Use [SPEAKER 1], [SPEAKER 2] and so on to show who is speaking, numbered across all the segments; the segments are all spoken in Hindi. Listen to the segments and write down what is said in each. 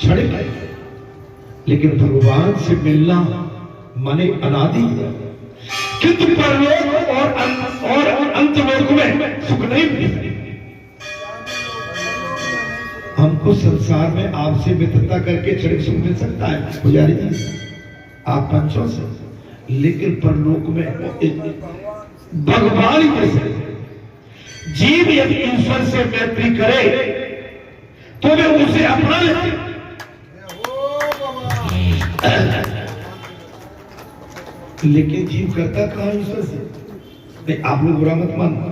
[SPEAKER 1] क्षणिक है, लेकिन भगवान से मिलना माने अनादि है। किंतु परलोक और अंतलोक में सुख नहीं मिलता। हमको संसार में आपसे मित्रता करके क्षणिक सुख मिल सकता है पुजारी जी, आप पंचों से, लेकिन परलोक में भगवान ही कैसे? जीव यदि ईश्वर से मैत्री करे तो वे उसे अपना लेते। लेकिन जीव करता कहां ईश्वर से? नहीं, आप लोग बुरा मत मानना,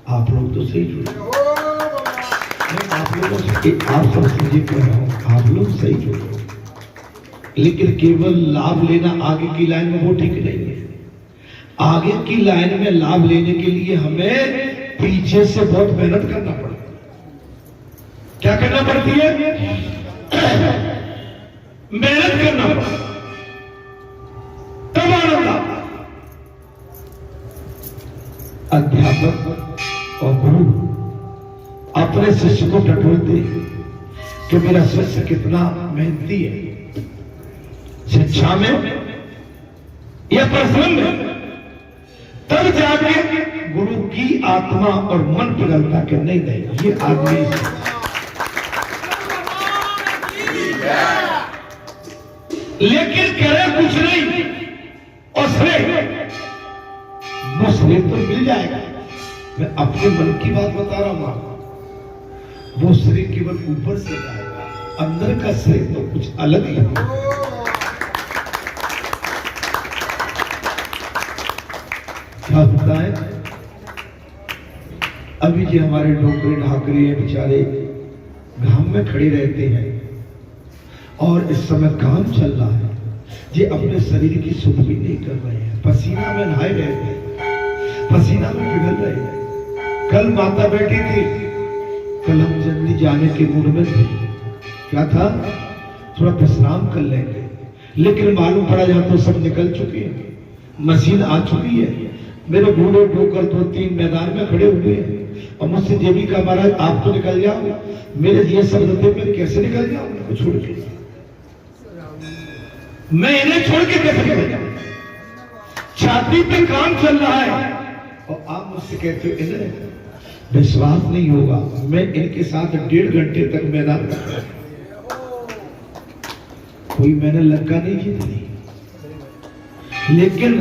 [SPEAKER 1] आप लोग तो सही जुड़े, आप लोगों से आप सबसे जीत रहा हूं, आप लोग सही जुड़े, लेकिन केवल लाभ लेना आगे की लाइन में वो ठीक नहीं है। आगे की लाइन में लाभ लेने के लिए हमें पीछे से बहुत मेहनत करना पड़ता है। क्या करना पड़ती है? मेहनत करना पड़ता, तब आनंद आता। अध्यापक और गुरु अपने शिष्य को टटोलते कि मेरा शिष्य कितना मेहनती है, शिक्षा में या परिश्रम में, तब जाके गुरु की आत्मा और मन पिघलता कि नहीं नहीं ये आदमी। लेकिन करे कुछ नहीं और श्रेय वो श्रेय तो मिल जाएगा। मैं अपने मन की बात बता रहा हूं, वो श्रेय केवल ऊपर से जाएगा, अंदर का श्रेय तो कुछ अलग ही है। क्या होता है? अभी जो हमारे डोकरे ढाकरे हैं बेचारे घाम में खड़े रहते हैं और इस समय काम चल रहा है, ये अपने शरीर की शुद्ध भी नहीं कर रहे हैं, पसीना में नहाए रहे हैं, पसीना में पिघल रहे हैं। कल माता बैठी थी, कल हम जल्दी जाने के मूड में थे, क्या था थोड़ा विश्राम कर लेंगे, लेकिन मालूम पड़ा यहाँ तो सब निकल चुके हैं, मशीन आ चुकी है। मेरे बूढ़े डोकर 2-3 मैदान में खड़े हुए हैं और मुझसे ये भी कहा महाराज आप तो निकल जाओ, मेरे ये सब रथे में कैसे निकल जाओ उनको छोड़ के, मैं इन्हें छोड़ के कैसे निकल जाऊं? छाती पे काम चल रहा है और आप मुझसे कहते हो इन्हें विश्वास नहीं होगा, मैं इनके साथ 1.5 घंटे तक मैदान में, कोई मैंने लंका नहीं जीती, लेकिन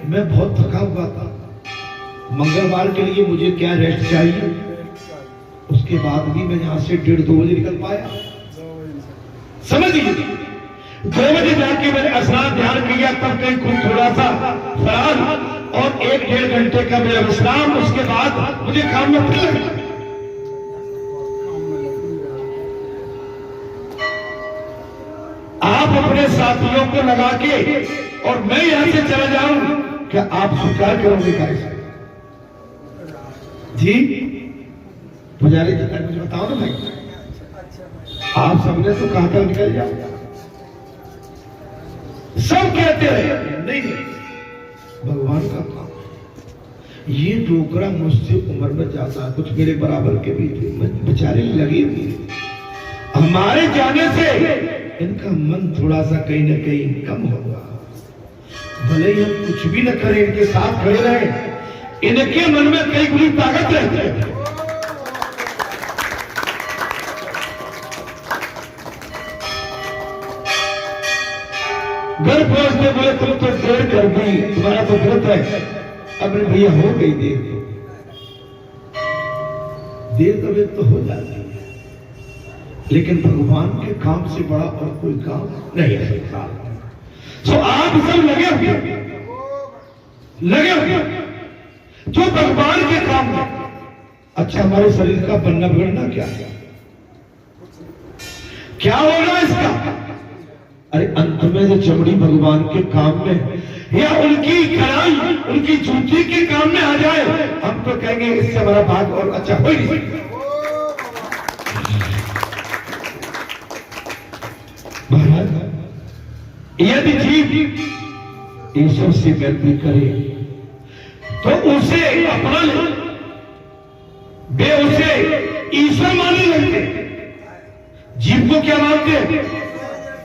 [SPEAKER 1] मैं बहुत थका हुआ था। मंगलवार के लिए मुझे क्या रेस्ट चाहिए, उसके बाद भी मैं यहां से 1:30-2 बजे निकल पाया। समझ लीजिए 2 बजे जाके मैंने स्नान ध्यान किया, तब कहीं खुद थोड़ा सा फरार और 1-1.5 घंटे का मेरा विश्राम, उसके बाद मुझे काम में फिर लगा। आप अपने साथियों को लगा के और मैं यहां से चला जाऊं, क्या आप स्वीकार करोगे? कैसे जी पुजारी जी मुझे बताओ ना भाई, आप सबने तो कहा था निकल जाओ, सब कहते हैं नहीं भगवान का काम। ये डोकरा मुझसे उम्र में जाता, कुछ मेरे बराबर के भी थे, बेचारे लगे हुए, हमारे जाने से इनका मन थोड़ा सा कहीं ना कहीं कम होगा। भले ही हम कुछ भी न करें, इनके साथ खड़े रहे, इनके मन में कई गुनी ताकत रहती है। घर पहुंचते बोले तुम तो देर कर दी, तुम्हारा तो व्रत है। अब भैया हो गई देर, देर तो वेद तो हो जाती है, लेकिन भगवान के काम से बड़ा और कोई काम नहीं है सकता। तो आप सब लगे हुए जो भगवान के काम में। अच्छा हमारे शरीर का बनना बिगड़ना क्या होगा इसका? अरे अंत में जो चमड़ी भगवान के काम में या उनकी कलाई उनकी जूती के काम में आ जाए, हम तो कहेंगे इससे हमारा भाग और अच्छा हो ही नहीं सकता। यदि जीव ईश्वर से मैत्री करे तो उसे अपना ले, वे उसे ईश्वर मानने लगते। जीव को क्या मानते हैं?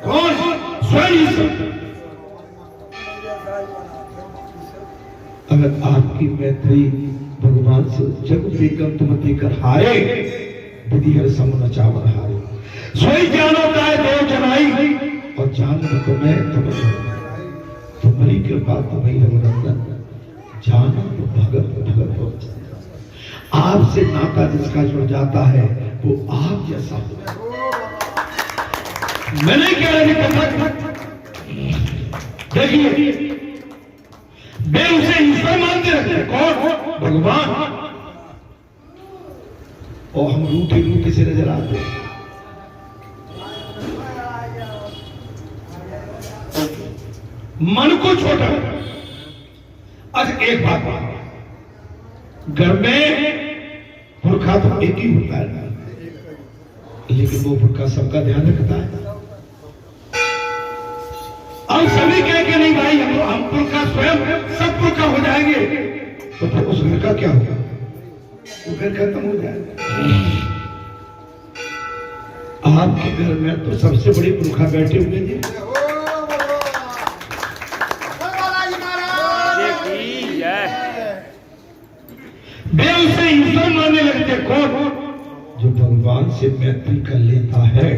[SPEAKER 1] कौन? स्वयं ईश्वर। अगर आपकी मैत्री भगवान से जग बेगम तुम देकर हारे, विधि हर समन चावर हारे। सोई ज्ञान होता है देव जनाई, और जान तो मैं तुम्हें, तुम्हारी कृपा तुम्हें रघुनंदन, जान तो भगत भगत। आपसे नाता जिसका जुड़ जाता है वो आप जैसा होता है। मैं नहीं कह रहा देखिए, वे उसे ईश्वर मानते रहते। कौन? भगवान। और हम रूठे रूठे से नजर आते हैं। मन को छोटा। अच्छा एक बात, घर में पुरखा तो एक ही होता है, लेकिन वो पुरखा सबका ध्यान रखता है। अब सभी कह के नहीं भाई हम पुरखा स्वयं सब पुरखा हो जाएंगे, तो फिर उस घर का क्या होगा? वो घर खत्म हो जाएगा। आपके घर में तो सबसे बड़ी पुरखा बैठे हुए थे। वे उसे ईश्वर मानने लगते। कौन? जो भगवान से मैत्री कर लेता है,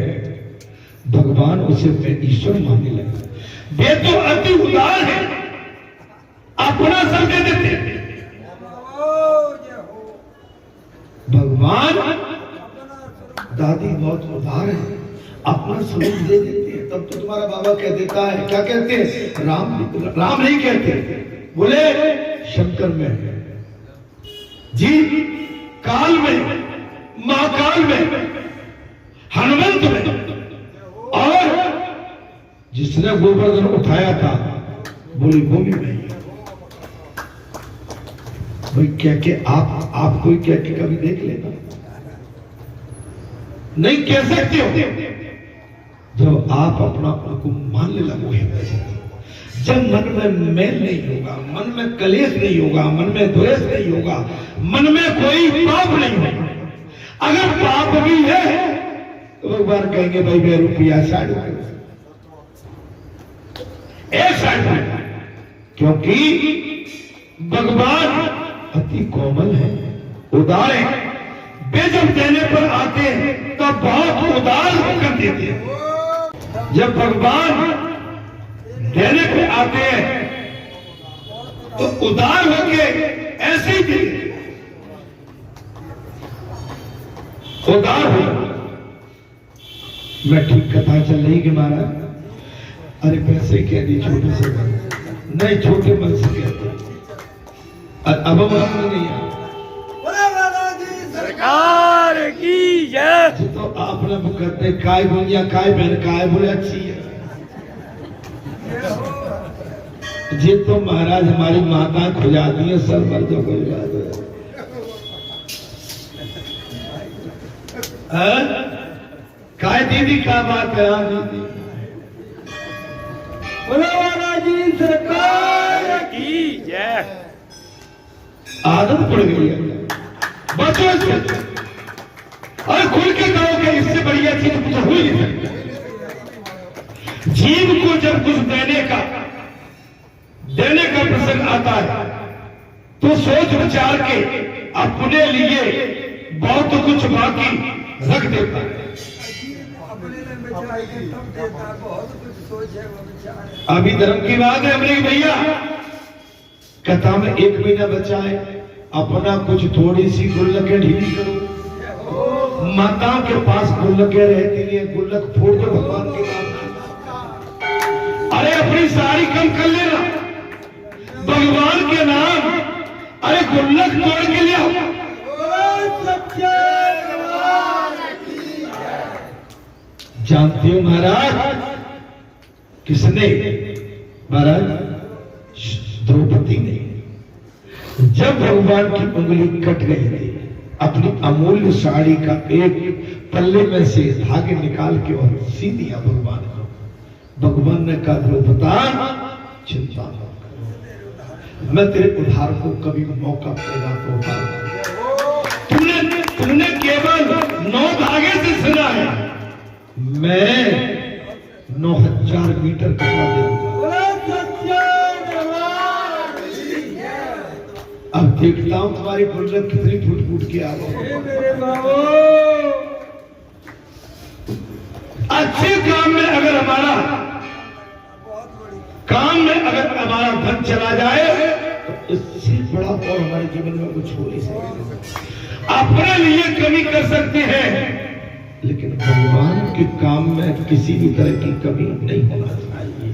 [SPEAKER 1] भगवान उसे मैं ईश्वर मानने लगता। वे तो अति उदार है, अपना सब दे देते। भगवान दादी बहुत उदार है, अपना स्वरूप दे देते हैं। तब तो तुम्हारा बाबा कह देता है, क्या कहते हैं? राम नहीं कहते, बोले शंकर में जी, काल में, महाकाल में, हनुमंत में, और जिसने गोवर्धन उठाया था बोली भूमि में। भाई क्या के आप कोई क्या के कभी देख लेना नहीं कह सकते हो। जब आप अपना को मानने लगोगे, जब मन में मैल नहीं होगा, मन में कलेश नहीं होगा, मन में द्वेष नहीं होगा, मन में कोई पाप नहीं होगा। अगर पाप भी है तो एक बार कहेंगे भाई मैं रुपया साइड एक साइड में, क्योंकि भगवान अति कोमल है, उदार है। वे जब देने पर आते हैं तो बहुत उदार होकर देते हैं। जब भगवान देने पे आते हैं तो उदार होके ऐसे ही देते, उदार हो। मैं ठीक कथा चल रही कि महाराज, अरे पैसे कह दी छोटे से नहीं, छोटे मन से कहते। अब नहीं है सरकार की जय। तो आपने कहते काय बोलिया, काय बहन काय बोले अच्छी है जी। तो महाराज हमारी माता खुजाती है सब मर्दों को काय दीदी का बात है। दीदी जी सरकार की जय। आदत पड़ गई है बच्चों से, और खुल के कहो कि इससे बढ़िया चीज कुछ हो ही नहीं सकती। जीव को जब कुछ देने का प्रसंग आता है तो सोच विचार के अपने लिए बहुत कुछ बाकी रख देता है। अभी धर्म की बात है अपने भैया, कथा में 1 महीना बचा है, अपना कुछ थोड़ी सी गुल्लकें ढीली करो। माताओं के पास गुल्लकें रहती है, गुल्लक फोड़ दो भगवान के नाम। अरे अपनी साड़ी कम कर लेना भगवान के नाम। अरे गुल्लक तोड़ के ले आओ। जानते हो महाराज किसने? महाराज द्रौपदी ने। जब भगवान की उंगली कट गई थी, अपनी अमूल्य साड़ी का एक पल्ले में से धागे निकाल के और सी दिया भगवान को। भगवान ने कहा द्रौपदी चिंता न कर, मैं तेरे उद्धार को कभी मौका पैदा तो उतार। तूने केवल 9 धागे से सुना है, मैं 9000 मीटर कटवा दूंगा। अब देखता हूं तुम्हारी बुल्लत कितनी फूट फूट के आ रही है। अच्छे काम में अगर हमारा धन चला जाए तो इससे बड़ा और हमारे जीवन में कुछ हो नहीं सकता। अपने लिए कमी कर सकते हैं, लेकिन भगवान के काम में किसी भी तरह की कमी नहीं होना चाहिए।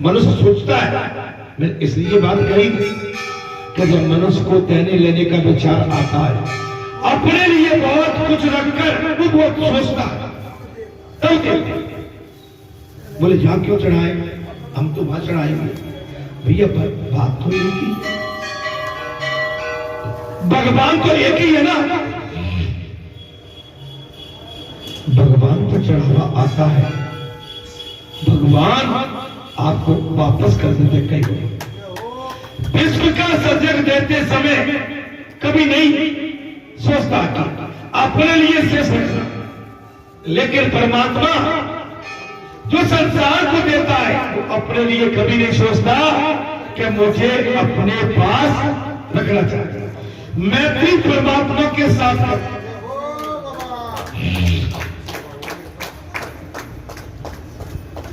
[SPEAKER 1] मनुष्य सोचता है, मैं इसलिए बात कही कि जब मनुष्य को देने लेने का विचार आता है, अपने लिए बहुत कुछ रखकर वो बहुत सोचता है, तब बोले जहां क्यों चढ़ाए, हम तो वहां चढ़ाएंगे। भैया बात तो एक ही, भगवान तो एक ही है ना। भगवान पर चढ़ावा आता है, भगवान आपको वापस कर देते। कहीं विश्व का सर्जक देते समय कभी नहीं सोचता कि अपने लिए शेष रखना, लेकिन परमात्मा जो संसार को देता है वो अपने लिए कभी नहीं सोचता कि मुझे अपने पास रखना चाहिए। मैत्री परमात्मा के साथ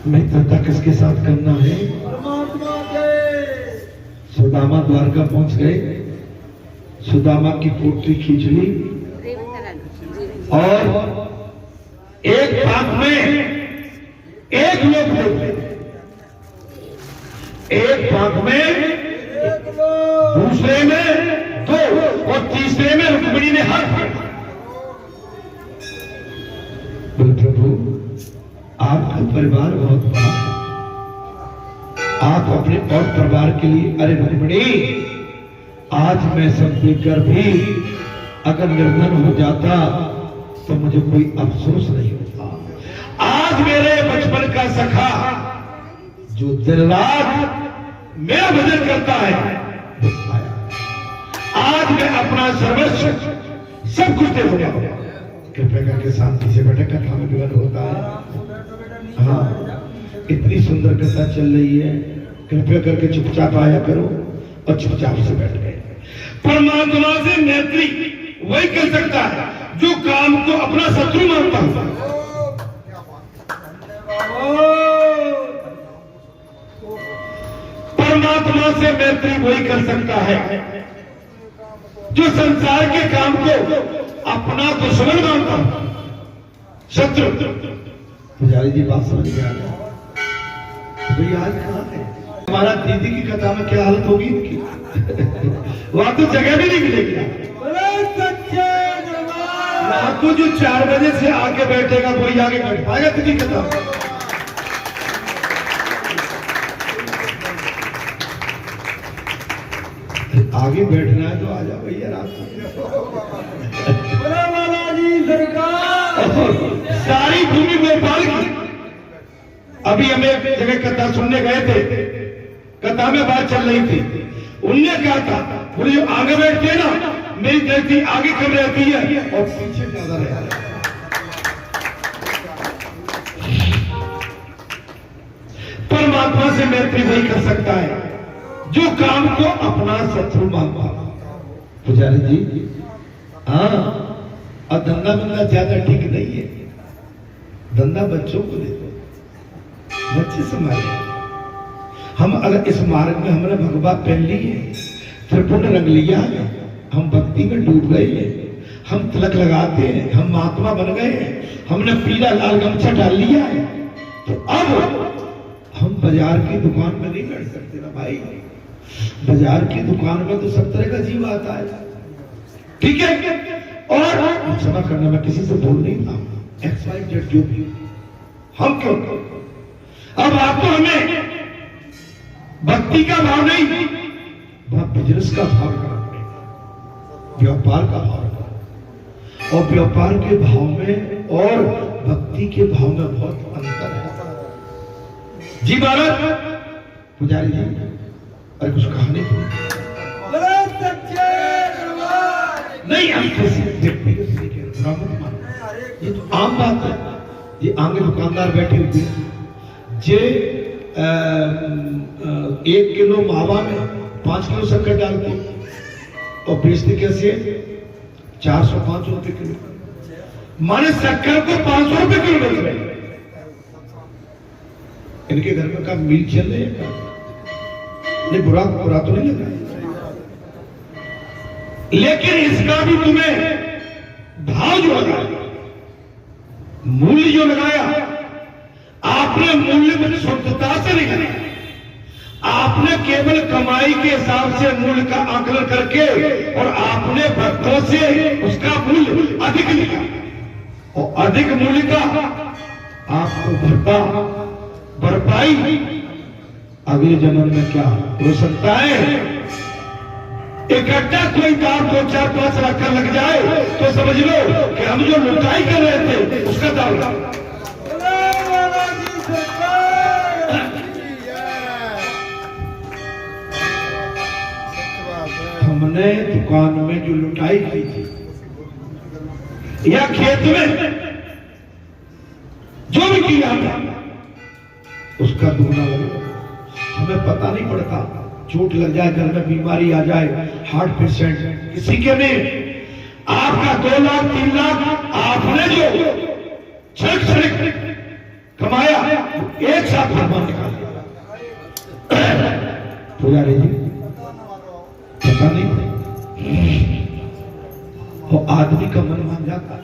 [SPEAKER 1] मित्रता किसके साथ करना है? परमात्मा के। सुदामा द्वारका पहुंच गए, सुदामा की पोटली खींच ली और एक भाग में एक लोग थे, एक भाग में दूसरे में दो और तीसरे में रुक्मिणी ने हाथ। बोले प्रभु आपका परिवार बहुत बड़ा, आप अपने और परिवार के लिए, अरे रुक्मिणी आज मैं सब देखकर भी अगर निर्धन हो जाता तो मुझे कोई अफसोस नहीं होता। आज मेरे बचपन का सखा जो दिन रात मेरा भजन करता है वो आया। आज मैं अपना सर्वस्व सब कुछ दे दूंगा। कृपया करके शांति से बैठे, कथा में विघ्न होता है। हाँ, इतनी सुंदर कथा चल रही है, कृपया करके चुपचाप आया करो और चुपचाप से बैठ गए। परमात्मा से मैत्री वही कर सकता है जो काम को अपना शत्रु मानता है। परमात्मा से मैत्री वही कर सकता है जो संसार के काम को अपना दुश्मन मानता है, शत्रु। पुजारी जी बात समझ में आ गया? भाई आज कहाँ है हमारा दीदी की कथा में क्या हालत होगी इनकी? वहां तो जगह भी नहीं मिलेगी। रात को जो 4 बजे से आके बैठेगा वही आगे बैठ पाएगा दीदी कथा। आगे बैठना है तो आ जाओ भैया रात को। सारी भूमि भोपाल की। अभी हम एक जगह कथा सुनने गए थे, कथा में बात चल रही थी, उनने कहा था बोले जो आगे बैठते हैं ना, मेरी दृष्टि आगे कम रहती है और पीछे ज्यादा रहता है। परमात्मा से मैत्री वही कर सकता है जो काम को अपना शत्रु मानता। पुजारी जी हाँ, और धंधा बंदा ज्यादा ठीक नहीं है, धंधा बच्चों को दे दो, बच्चे संभाले। हम अगर इस मार्ग में हमने भगवा पहन ली है, त्रिपुट रंग लिया है, हम भक्ति में डूब गए हैं, हम तिलक लगाते हैं, हम महात्मा बन गए हैं, हमने पीला लाल गमछा डाल लिया है, तो अब हम बाजार की दुकान में नहीं बैठ सकते ना भाई। बाजार की दुकान में तो सब तरह का जीव आता है, ठीक है। और क्षमा करना, मैं किसी से बोल नहीं था, XYZ जो भी हम क्यों, अब आपको हमें भक्ति का भाव नहीं, बिजनेस का भाव करना, व्यापार का भाव करना, और व्यापार के भाव में और भक्ति के भाव में बहुत अंतर है। जी महाराज पुजारी जी, अरे कुछ कहानी नहीं, हम किसी ये तो आम बात है, ये आगे दुकानदार बैठे हुए जे 1 किलो मावा में 5 किलो शक्कर डाल के और बेचते कैसे 405 रुपए किलो, माने शक्कर को 500 रुपए किलो बेच रहे। इनके घर में का मिल चल रहे हैं, नहीं बुरा बुरा तो नहीं लगा, लेकिन इसका भी तुम्हें भाव जो लगाया, मूल्य जो लगाया, आपने मूल्य में शुद्धता से नहीं लगाया, आपने केवल कमाई के हिसाब से मूल्य का आकलन करके और आपने भक्तों से उसका मूल्य अधिक लिया और अधिक मूल्य का आपको भरपाई अगले जन्म में क्या हो सकता है। इकट्ठा कोई दाम 2, 4, 5 लाख का लग जाए तो समझ लो कि हम जो लुटाई कर रहे थे उसका दाम लगा। हमने दुकान में जो लुटाई की थी या खेत में जो भी किया था उसका दुगना लगा। हमें पता नहीं पड़ता, चोट लग जाए, घर में बीमारी आ जाए, हार्ट पेशेंट किसी के में आपका 2 लाख 3 लाख आपने जो क्षणिक कमाया एक साथ भगवान निकाल दिया। पुजारी जी पता नहीं, वो आदमी का मन मान जाता।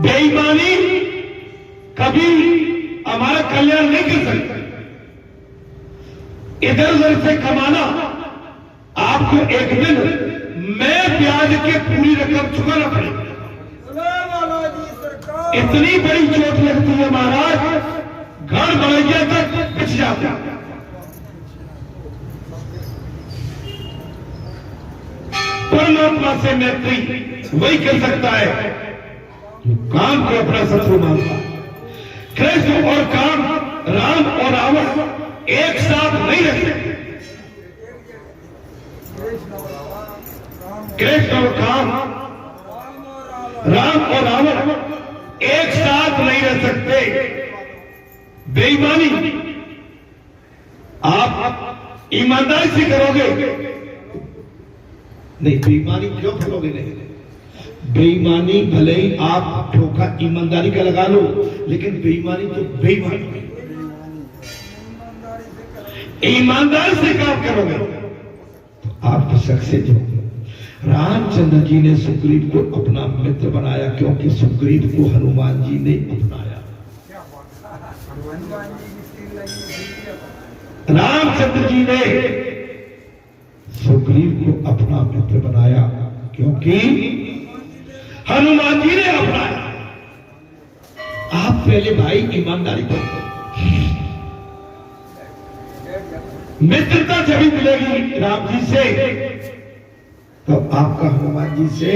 [SPEAKER 1] बेईमानी कभी हमारा कल्याण नहीं कर सकता। इधर उधर से कमाना आपको एक दिन मैं ब्याज के पूरी रकम चुकाना पड़ेगा। इतनी बड़ी चोट लगती है महाराज, घर बलैया तक पिछ जाता है। परमात्मा से मैत्री वही कर सकता है जो काम को अपना शत्रु मानता है। कृष्ण और काम, राम और रावण एक साथ नहीं रह सकते। कृष्ण और काम, राम और रावण एक साथ नहीं रह सकते। बेईमानी आप ईमानदारी से करोगे नहीं, बेईमानी क्यों करोगे नहीं। बेईमानी भले ही आप ठोका ईमानदारी का लगा लो, लेकिन बेईमानी तो बेईमानी, ईमानदारी से काम करोगे तो आप सक्सेस होंगे। रामचंद्र जी ने सुग्रीव को अपना मित्र बनाया क्योंकि सुग्रीव को हनुमान जी ने अपनाया। रामचंद्र जी ने सुग्रीव को अपना मित्र बनाया क्योंकि हनुमान जी ने अपनाया। आप पहले भाई ईमानदारी करो, मित्रता जब मिलेगी राम जी से तो आपका हनुमान जी से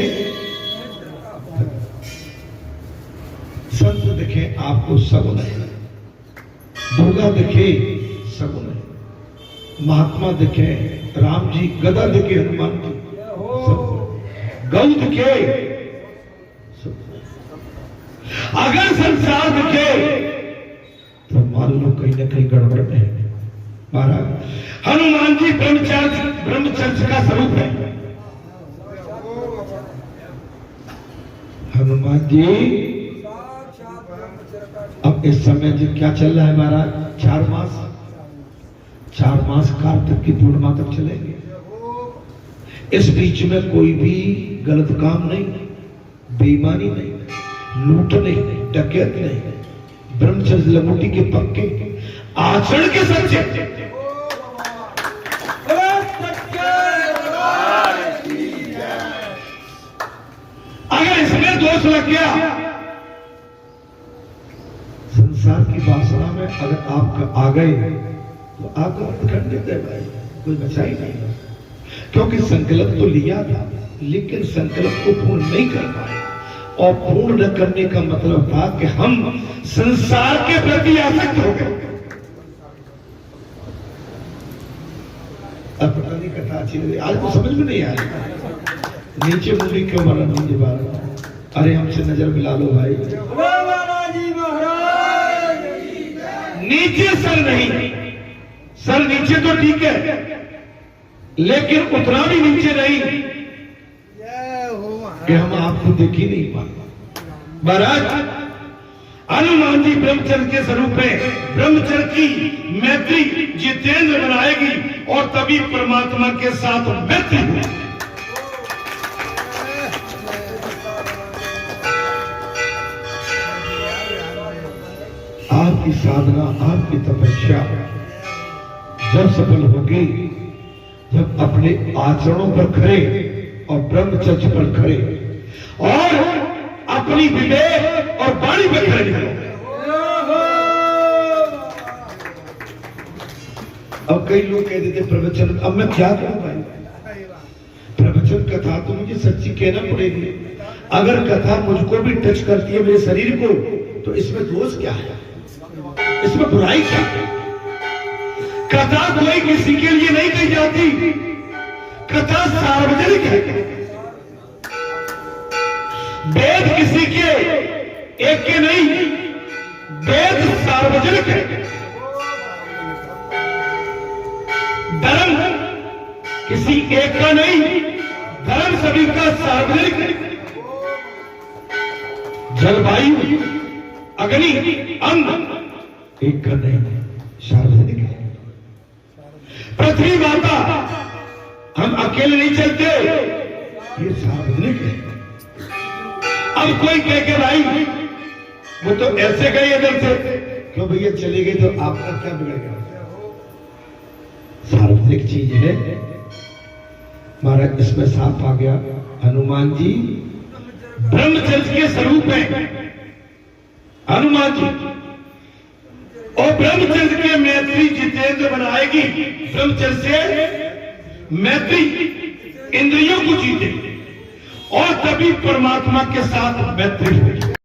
[SPEAKER 1] संत दिखे आपको सगुन है, दुर्गा दिखे सगुन है, महात्मा दिखे राम जी, गदा दिखे हनुमान जी, गौ दिखे। अगर संसार दिखे तो मान लो कहीं ना कहीं गड़बड़ है। महाराज हनुमान जी ब्रह्मचर्य का स्वरूप है। हनुमान जी अब इस समय जो क्या चल रहा है महाराज, 4 मास कार्तिक की पूर्णिमा तक चलेंगे। इस बीच में कोई भी गलत काम नहीं, बेईमानी नहीं, लूट नहीं, डकैत नहीं, ब्रह्मचर्य लंगोटी के पक्के, आचरण के सच्चे। अगर इसमें दोष लग गया, संसार की वासना में अगर आप आ गए तो आपका खंडित है भाई, कोई बचा ही नहीं। क्योंकि संकल्प तो लिया था लेकिन संकल्प को पूर्ण नहीं कर पाए, और पूर्ण न करने का मतलब था कि हम संसार के प्रति आसक्त हो गए। अब पता नहीं कथा अच्छी लगी, आज तो समझ में नहीं आ रही। नीचे मुंडी क्यों मारा, नीचे बार अरे हमसे नजर मिला लो भाई। नीचे सर नहीं, सर नीचे तो ठीक है, लेकिन उतना भी नीचे नहीं कि हम आपको देख ही नहीं पाए। महाराज हनुमान जी ब्रह्मचर्य के स्वरूप में ब्रह्मचर्य की मैत्री जितेंद्र बनाएगी और तभी परमात्मा के साथ मैत्री होगी। आपकी साधना, आपकी तपस्या जब सफल होगी, जब अपने आचरणों पर खड़े और ब्रह्मचर्य पर खड़े और अपनी विवेक और वाणी पर खड़े हो। अब कई लोग कह देते प्रवचन, अब मैं क्या करूं भाई, प्रवचन कथा तो मुझे सच्ची कहना पड़ेगी। अगर कथा मुझको भी टच करती है मेरे शरीर को, तो इसमें दोष क्या है, इसमें बुराई क्या है? कथा कोई किसी के लिए नहीं कही जाती, कथा सार्वजनिक है। वेद किसी के एक के नहीं, वेद सार्वजनिक है। धर्म किसी एक का नहीं, धर्म सभी का सार्वजनिक है। जलवायु, अग्नि, अन्न एक का नहीं, सार्वजनिक है। पृथ्वी माता हम अकेले नहीं चलते, ये सार्वजनिक है। अब कोई कह के भाई वो तो ऐसे गए इधर से, क्यों भैया चले गए तो आपका क्या बिगड़ेगा? सार्वजनिक चीज है। महाराज इसमें साफ आ गया, हनुमान जी ब्रह्मचर्य के स्वरूप में, हनुमान जी और ब्रह्मचर्य के मैत्री जितेंद्र बनाएगी। ब्रह्मचर्य से मैत्री इंद्रियों को जीते और तभी परमात्मा के साथ मैत्री होगी।